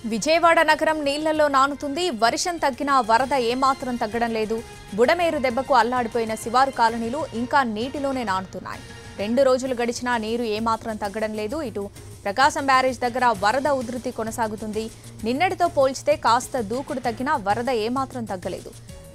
విజయవాడ నగరం నీళ్లలో నానుతుంది. వర్షం తగ్గినా వరద ఏమాత్రం తగ్గడం లేదు. బుడమేరు దెబ్బకు అల్లాడిపోయిన శివారు కాలనీలు ఇంకా నీటిలోనే నానుతున్నాయి. 2 రోజులు గడిచినా నీరు ఏమాత్రం తగ్గడం లేదు. ఇటు ప్రకాశం బ్యారేజ్ దగ్గర వరద ఉధృతి కొనసాగుతుంది. నిన్నటితో పోల్చితే కాస్త దూకుడు తగ్గినా వరద ఏమాత్రం తగ్గలేదు.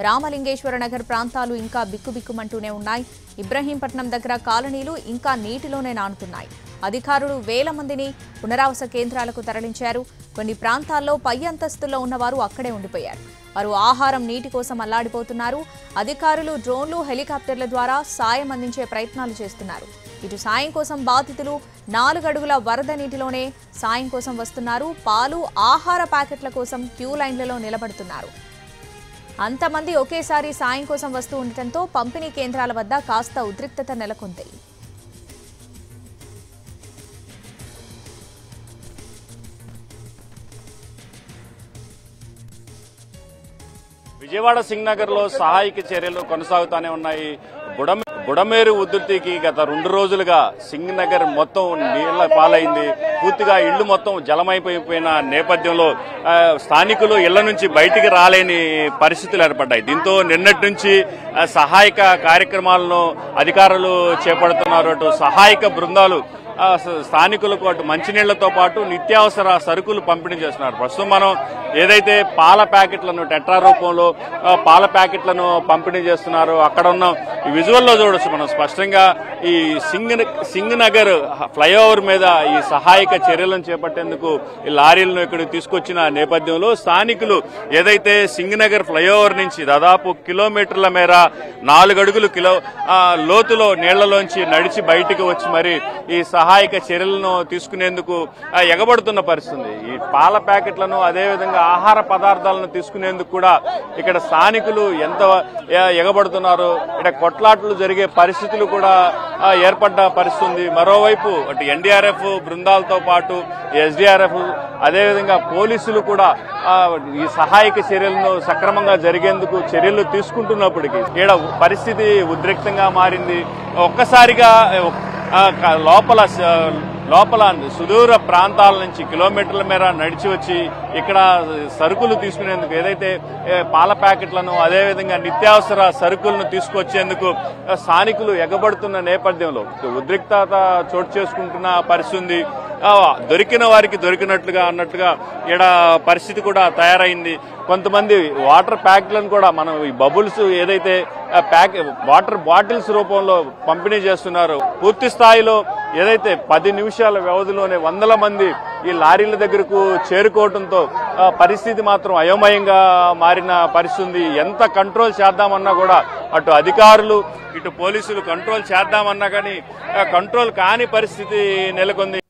రామలింగేశ్వర నగర్ ప్రాంతాలు ఇంకా బిక్కుబిక్కుమంటూనే ఉన్నాయి. ఇబ్రహీంపట్నం దగ్గర కాలనీలు ఇంకా నీటిలోనే నానుతున్నాయి. అధికారులు వేల మందిని పునరావాస కేంద్రాలకు తరలించారు. కొన్ని ప్రాంతాల్లో పై అంతస్తుల్లో ఉన్నవారు అక్కడే ఉండిపోయారు. వారు ఆహారం, నీటి కోసం అల్లాడిపోతున్నారు. అధికారులు డ్రోన్లు, హెలికాప్టర్ల ద్వారా సాయం అందించే ప్రయత్నాలు చేస్తున్నారు. ఇటు సాయం కోసం బాధితులు 4 అడుగుల వరద నీటిలోనే సాయం కోసం వస్తున్నారు. పాలు, ఆహార ప్యాకెట్ల కోసం క్యూ లైన్లలో నిలబడుతున్నారు. అంతమంది ఒకేసారి సాయం కోసం వస్తూ ఉండటంతో పంపిణీ కేంద్రాల వద్ద కాస్త ఉద్రిక్తత నెలకొంది. విజయవాడ సింగనగర్ లో సహాయక చర్యలు కొనసాగుతూనే ఉన్నాయి. బుడమేరు ఉధృతికి గత 2 రోజులుగా సింగనగర్ మొత్తం నీళ్ల పాలైంది. పూర్తిగా ఇళ్లు మొత్తం జలమైపోయిన నేపథ్యంలో స్థానికులు ఇళ్ల నుంచి బయటికి రాలేని పరిస్థితులు ఏర్పడ్డాయి. దీంతో నిన్నటి నుంచి సహాయక కార్యక్రమాలను అధికారులు చేపడుతున్నారు. అటు సహాయక బృందాలు స్థానికులకు అటు మంచినీళ్లతో పాటు నిత్యావసర సరుకులు పంపిణీ చేస్తున్నారు. ప్రస్తుతం మనం ఏదైతే పాల ప్యాకెట్లను టెట్రా రూపంలో పాల ప్యాకెట్లను పంపిణీ చేస్తున్నారు, అక్కడ ఉన్న ఈ విజువల్లో చూడొచ్చు మనం స్పష్టంగా. ఈ సింగనగర్ ఫ్లైఓవర్ మీద ఈ సహాయక చర్యలను చేపట్టేందుకు ఈ లారీలను ఇక్కడికి తీసుకొచ్చిన నేపథ్యంలో స్థానికులు ఏదైతే సింగనగర్ ఫ్లైఓవర్ నుంచి దాదాపు కిలోమీటర్ల మేర 4 అడుగులు లోతులో నీళ్లలోంచి నడిచి బయటికి వచ్చి మరి ఈ సహాయక చర్యలను తీసుకునేందుకు ఎగబడుతున్న పరిస్థితి. ఈ పాల ప్యాకెట్లను, అదేవిధంగా ఆహార పదార్థాలను తీసుకునేందుకు కూడా ఇక్కడ స్థానికులు ఎంత ఎగబడుతున్నారు. ఇక్కడ కొట్లాట్లు జరిగే పరిస్థితులు కూడా ఏర్పడ్డ పరిస్థితి. మరోవైపు అటు ఎన్డీఆర్ఎఫ్ బృందాలతో పాటు ఎస్డీఆర్ఎఫ్, అదేవిధంగా పోలీసులు కూడా ఈ సహాయక చర్యలను సక్రమంగా జరిగేందుకు చర్యలు తీసుకుంటున్నప్పటికీ ఇక్కడ పరిస్థితి ఉద్రిక్తంగా మారింది. ఒక్కసారిగా లోపల సుదూర ప్రాంతాల నుంచి కిలోమీటర్ల మేర నడిచి వచ్చి ఇక్కడ సరుకులు తీసుకునేందుకు ఏదైతే పాల ప్యాకెట్లను, అదేవిధంగా నిత్యావసర సరుకులను తీసుకొచ్చేందుకు స్థానికులు ఎగబడుతున్న నేపథ్యంలో ఉద్రిక్తత చోటు చేసుకుంటున్న పరిస్థితి. దొరికిన వారికి దొరికినట్లుగా అన్నట్టుగా ఇక్కడ పరిస్థితి కూడా తయారైంది. కొంతమంది వాటర్ ప్యాకెట్లను కూడా మనం ఈ బబుల్స్ ఏదైతే వాటర్ బాటిల్స్ రూపంలో పంపిణీ చేస్తున్నారు. పూర్తి స్థాయిలో ఏదైతే 10 నిమిషాల వ్యవధిలోనే వందల మంది ఈ లారీల దగ్గరకు చేరుకోవడంతో పరిస్థితి మాత్రం అయోమయంగా మారిన పరిస్థితి. ఎంత కంట్రోల్ చేద్దామన్నా కూడా అటు అధికారులు, ఇటు పోలీసులు కంట్రోల్ చేద్దామన్నా కానీ కంట్రోల్ కాని పరిస్థితి నెలకొంది.